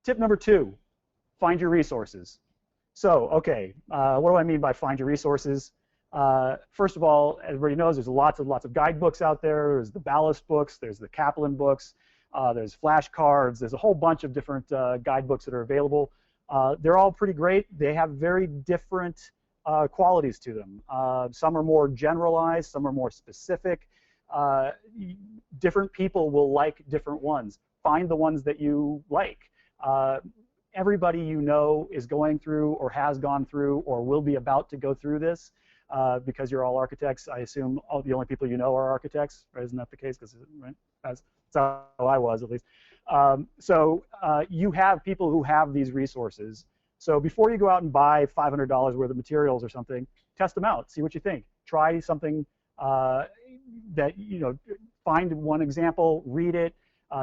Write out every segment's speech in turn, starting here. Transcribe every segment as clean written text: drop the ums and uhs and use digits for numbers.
Tip number 2, find your resources. So, okay, what do I mean by find your resources? First of all, everybody knows there's lots of guidebooks out there. There's the Balas books, there's the Kaplan books, there's flashcards, there's a whole bunch of different guidebooks that are available. They're all pretty great. They have very different qualities to them. Some are more generalized, some are more specific. Different people will like different ones. Find the ones that you like. Everybody you know is going through or has gone through or will be about to go through this because you're all architects. I assume the only people you know are architects, right? Isn't that the case? Right? That's how I was, at least. So you have people who have these resources. So before you go out and buy $500 worth of materials or something, test them out. See what you think. Try something that, you know, find one example, read it,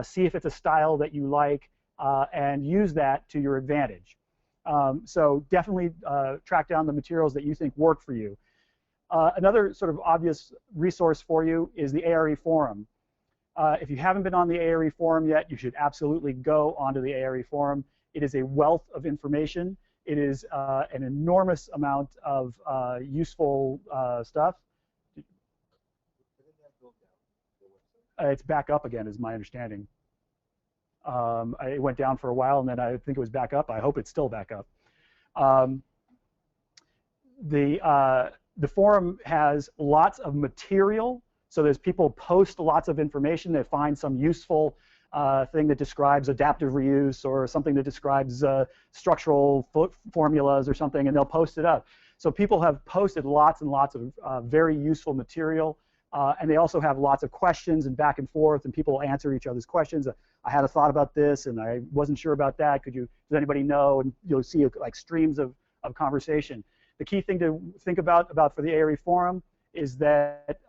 see if it's a style that you like, and use that to your advantage. So definitely track down the materials that you think work for you. Another sort of obvious resource for you is the A.R.E. Forum. If you haven't been on the A.R.E. Forum yet, you should absolutely go onto the A.R.E. Forum. It is a wealth of information. It is an enormous amount of useful stuff. It's back up again, is my understanding. It went down for a while, and then I think it was back up. I hope it's still back up. The forum has lots of material. So there's people post lots of information. They find some useful thing that describes adaptive reuse or something that describes structural formulas or something, and they'll post it up. So people have posted lots and lots of very useful material. And they also have lots of questions and back and forth, and people answer each other's questions. I had a thought about this, and I wasn't sure about that. Does anybody know? And you'll see like streams of conversation. The key thing to think about for the A.R.E. Forum is that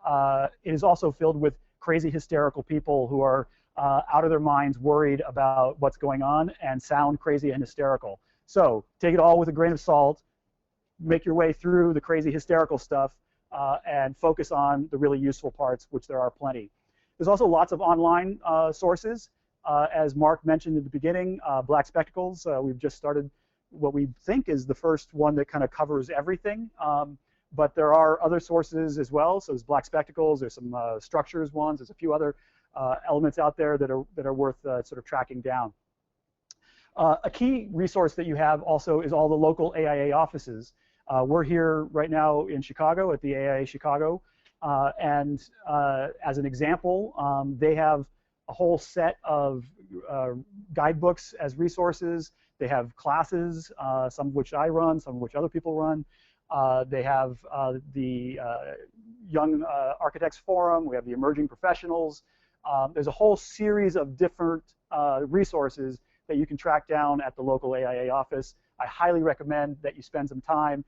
it is also filled with crazy, hysterical people who are out of their minds, worried about what's going on, and sound crazy and hysterical. So take it all with a grain of salt. Make your way through the crazy, hysterical stuff. And focus on the really useful parts, which there are plenty. There's also lots of online sources. As Mark mentioned at the beginning, Black Spectacles, we've just started what we think is the first one that kind of covers everything. But there are other sources as well. So there's Black Spectacles, there's some structures ones, there's a few other elements out there that are worth sort of tracking down. A key resource that you have also is all the local AIA offices. We're here right now in Chicago at the AIA Chicago, and as an example, they have a whole set of guidebooks as resources. They have classes, some of which I run, some of which other people run. They have the Young Architects Forum. We have the Emerging Professionals. There's a whole series of different resources that you can track down at the local AIA office. I highly recommend that you spend some time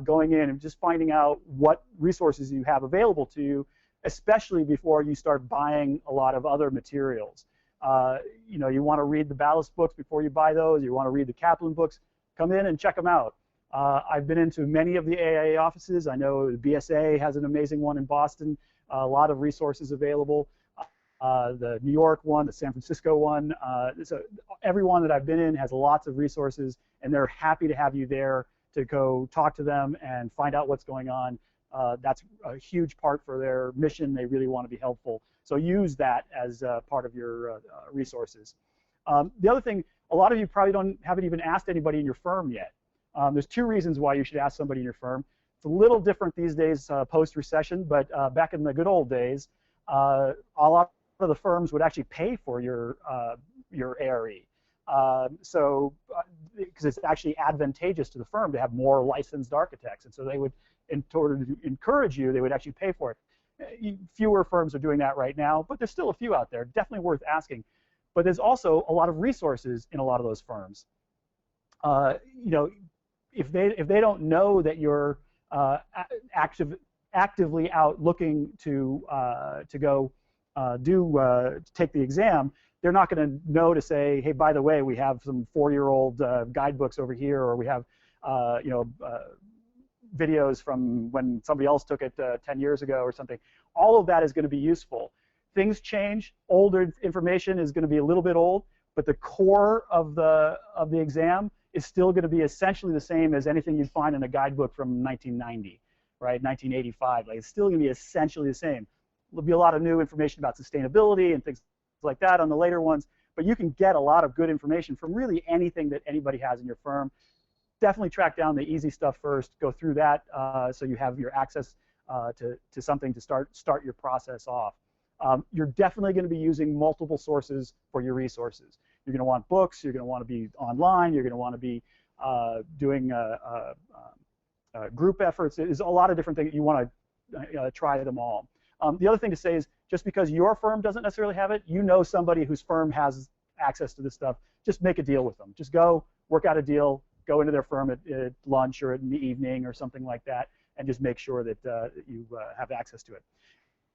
going in and just finding out what resources you have available to you, especially before you start buying a lot of other materials. You know, you want to read the Balas books before you buy those. You want to read the Kaplan books. Come in and check them out. I've been into many of the AIA offices. I know the BSA has an amazing one in Boston. A lot of resources available. The New York one, the San Francisco one. So every one that I've been in has lots of resources, and they're happy to have you there to go talk to them and find out what's going on. That's a huge part for their mission. They really want to be helpful. So use that as part of your resources. The other thing, a lot of you probably haven't even asked anybody in your firm yet. There's two reasons why you should ask somebody in your firm. It's a little different these days post-recession, but back in the good old days, a lot of the firms would actually pay for your A.R.E. Because it's actually advantageous to the firm to have more licensed architects, and so they would, in order to encourage you, they would actually pay for it. Fewer firms are doing that right now, but there's still a few out there, definitely worth asking. But there's also a lot of resources in a lot of those firms. You know, if they don't know that you're actively out looking to go take the exam, they're not going to know to say, hey, by the way, we have some 4-year-old guidebooks over here, or we have you know, videos from when somebody else took it 10 years ago or something. All of that is going to be useful. Things change. Older information is going to be a little bit old, but the core of the exam is still going to be essentially the same as anything you'd find in a guidebook from 1990, right? 1985. Like, it's still going to be essentially the same. There'll be a lot of new information about sustainability and things like that on the later ones, but you can get a lot of good information from really anything that anybody has in your firm. Definitely track down the easy stuff first. Go through that so you have your access to something to start your process off. You're definitely going to be using multiple sources for your resources. You're going to want books. You're going to want to be online. You're going to want to be doing group efforts. There's a lot of different things. You want to try them all. The other thing to say is, just because your firm doesn't necessarily have it, you know somebody whose firm has access to this stuff, just make a deal with them. Just go work out a deal, go into their firm at lunch or in the evening or something like that, and just make sure that you have access to it.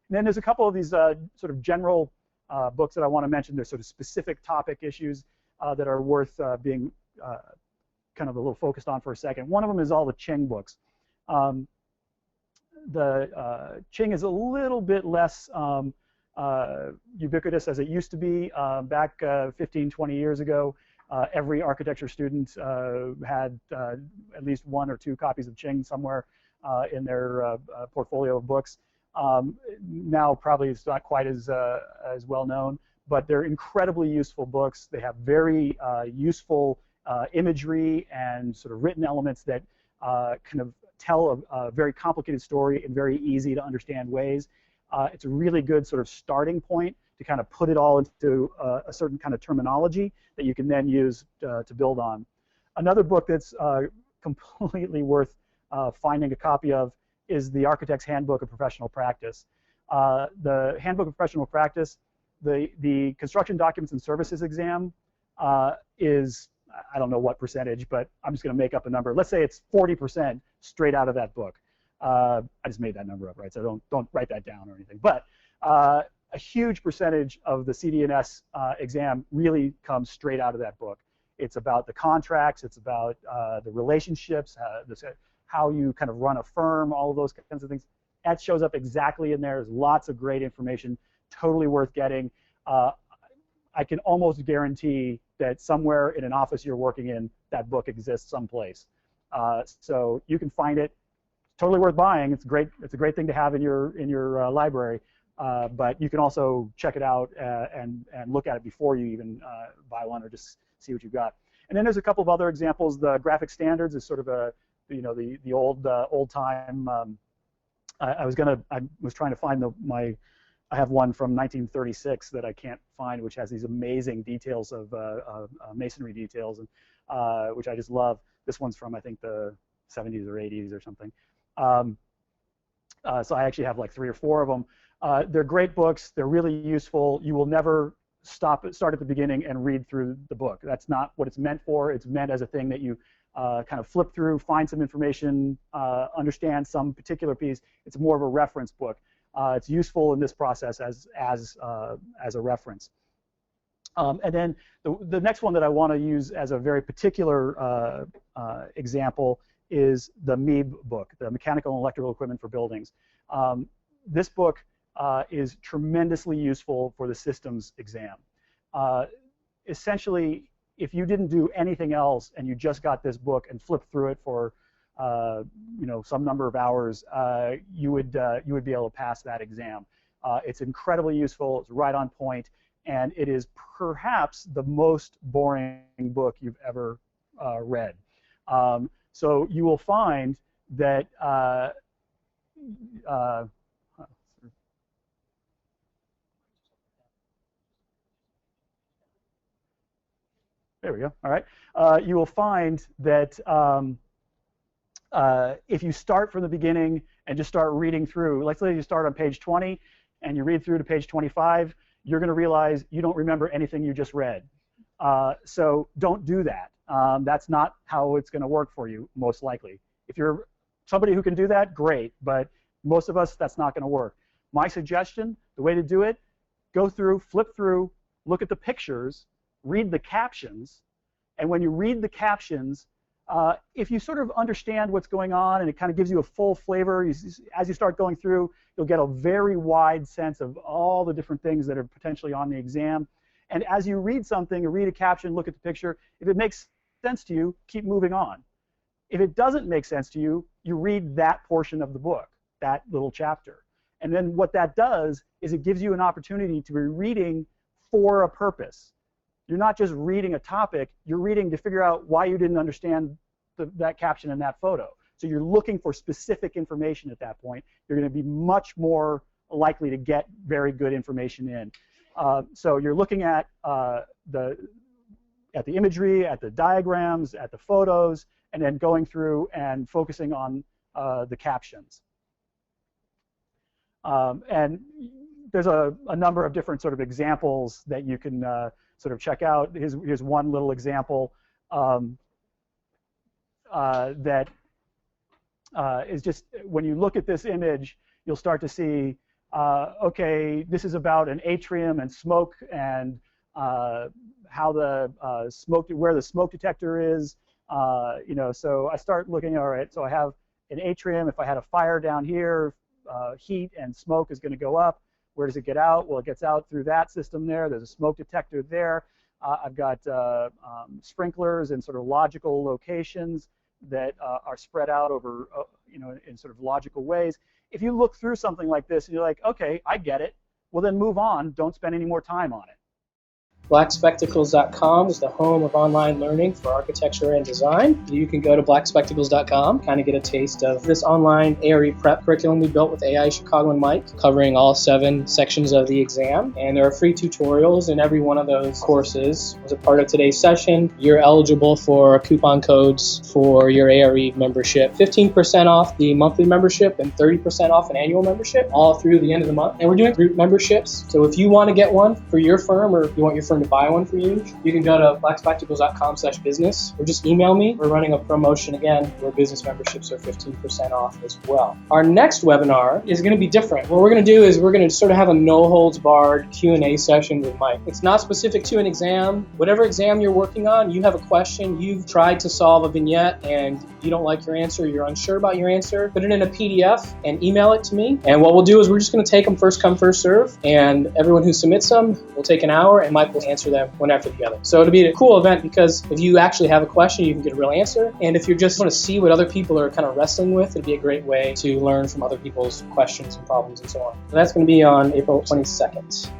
And then there's a couple of these sort of general books that I want to mention. They're sort of specific topic issues that are worth being kind of a little focused on for a second. One of them is all the Qing books. The Qing is a little bit less ubiquitous as it used to be. Back 15, 20 years ago, every architecture student had at least 1 or 2 copies of Qing somewhere in their portfolio of books. Now probably it's not quite as well known, but they're incredibly useful books. They have very useful imagery and sort of written elements that kind of tell a very complicated story in very easy to understand ways. It's a really good sort of starting point to kind of put it all into a certain kind of terminology that you can then use to build on. Another book that's completely worth finding a copy of is the Architect's Handbook of Professional Practice. The Handbook of Professional Practice, the Construction Documents and Services exam is, I don't know what percentage, but I'm just going to make up a number. Let's say it's 40% straight out of that book. I just made that number up, right? So don't write that down or anything. But a huge percentage of the CD&S exam really comes straight out of that book. It's about the contracts. It's about the relationships, how you kind of run a firm, all of those kinds of things. That shows up exactly in there. There's lots of great information, totally worth getting. I can almost guarantee that somewhere in an office you're working in, that book exists someplace. So you can find it. Totally worth buying. It's great. It's a great thing to have in your library. But you can also check it out and look at it before you even buy one, or just see what you've got. And then there's a couple of other examples. The graphic standards is sort of a the old time. I was trying to find I have one from 1936 that I can't find, which has these amazing details of masonry details, and which I just love. This one's from, I think, the 70s or 80s or something. So I actually have like 3 or 4 of them. They're great books. They're really useful. You will never start at the beginning and read through the book. That's not what it's meant for. It's meant as a thing that you kind of flip through, find some information, understand some particular piece. It's more of a reference book. It's useful in this process as a reference. And then the next one that I want to use as a very particular example is the MEEB book, the Mechanical and Electrical Equipment for Buildings. This book is tremendously useful for the systems exam. Essentially, if you didn't do anything else and you just got this book and flipped through it for some number of hours, you would be able to pass that exam. It's incredibly useful. It's right on point, and it is perhaps the most boring book you've ever read. So you will find that there we go. All right. You will find that if you start from the beginning and just start reading through, let's say you start on page 20 and you read through to page 25, you're going to realize you don't remember anything you just read. So don't do that. That's not how it's going to work for you, most likely. If you're somebody who can do that, great. But most of us, that's not going to work. My suggestion, the way to do it, go through, flip through, look at the pictures, read the captions, and when you read the captions, if you sort of understand what's going on and it kind of gives you a full flavor, as you start going through, you'll get a very wide sense of all the different things that are potentially on the exam. And as you read something, or read a caption, look at the picture, if it makes sense to you, keep moving on. If it doesn't make sense to you, you read that portion of the book, that little chapter. And then what that does is it gives you an opportunity to be reading for a purpose. You're not just reading a topic, you're reading to figure out why you didn't understand that caption in that photo. So you're looking for specific information at that point. You're going to be much more likely to get very good information in. So you're looking at the imagery, at the diagrams, at the photos, and then going through and focusing on the captions. And there's a number of different sort of examples that you can sort of check out. Here's one little example that is just, when you look at this image, you'll start to see, okay, this is about an atrium and smoke, and how the where the smoke detector is. You know, so I start looking, all right, so I have an atrium. If I had a fire down here, heat and smoke is going to go up. Where does it get out? Well, it gets out through that system there. There's a smoke detector there. I've got sprinklers in sort of logical locations that are spread out over, you know, in sort of logical ways. If you look through something like this and you're like, okay, I get it, well then move on. Don't spend any more time on it. Blackspectacles.com is the home of online learning for architecture and design. You can go to blackspectacles.com, kind of get a taste of this online A.R.E prep curriculum we built with AI Chicago and Mike, covering all 7 sections of the exam. And there are free tutorials in every one of those courses. As a part of today's session, you're eligible for coupon codes for your A.R.E membership. 15% off the monthly membership and 30% off an annual membership, all through the end of the month. And we're doing group memberships. So if you want to get one for your firm, or if you want your firm to buy one for you, you can go to blackspectacles.com/business, or just email me. We're running a promotion again where business memberships are 15% off as well. Our next webinar is going to be different. What we're going to do is we're going to sort of have a no-holds-barred Q&A session with Mike. It's not specific to an exam. Whatever exam you're working on, you have a question, you've tried to solve a vignette and you don't like your answer, you're unsure about your answer, put it in a PDF and email it to me. And what we'll do is we're just going to take them first come, first serve, and everyone who submits them will take an hour and Mike will answer them one after the other. So it'll be a cool event because if you actually have a question, you can get a real answer. And if you just want to see what other people are kind of wrestling with, it'll be a great way to learn from other people's questions and problems and so on. So that's going to be on April 22nd.